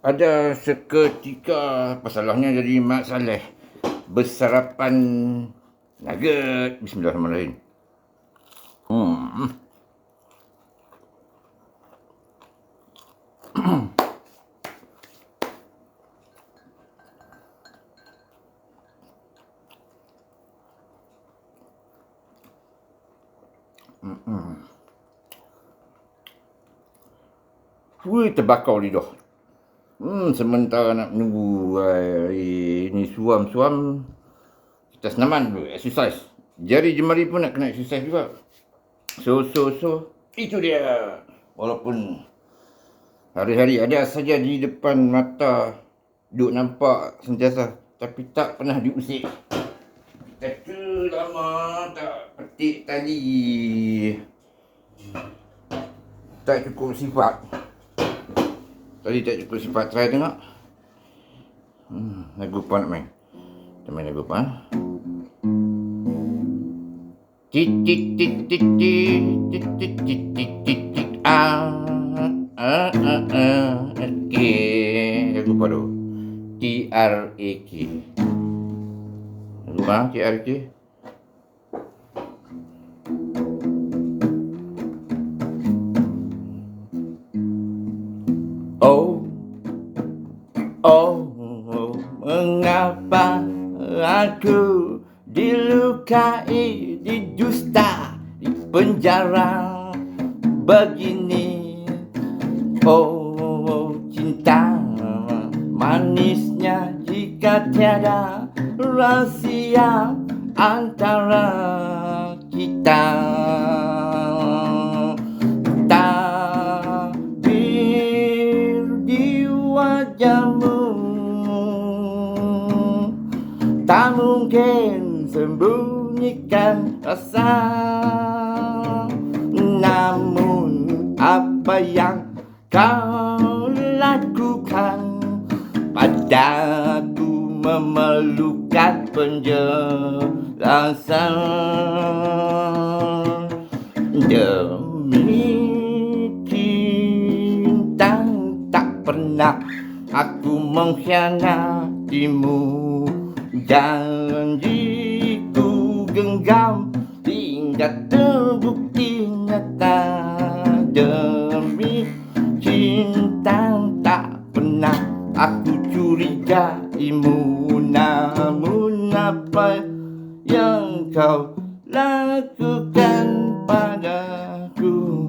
Ada seketika masalahnya jadi Mak Saleh bersarapan nugget. Bismillahirrahmanirrahim. Wih, terbakar lidah. Sementara nak menunggu ini suam-suam, kita senaman dulu, exercise. Jari jemari pun nak kena exercise juga. So, itu dia. Walaupun hari-hari ada saja di depan mata, duk nampak sentiasa, tapi tak pernah diusik. Kita lama tak petik tali. Tak cukup sifat. Tadi tak cukup sifat, try tengok. Lagu apa nak main? Kita main lagu apa? Okay. Lagu apa tu? TRAK. Lagu apa? TRAK. Mengapa aku dilukai, didusta, di penjara begini? Oh, cinta manisnya jika tiada rahasia antara kita. Tabir di wajahmu tak mungkin sembunyikan rasa. Namun apa yang kau lakukan padaku memerlukan penjelasan. Demi cinta tak pernah aku mengkhianatimu. Janjiku genggam hingga terbukti nyata. Demi cinta tak pernah aku curigaimu. Namun apa yang kau lakukan padaku?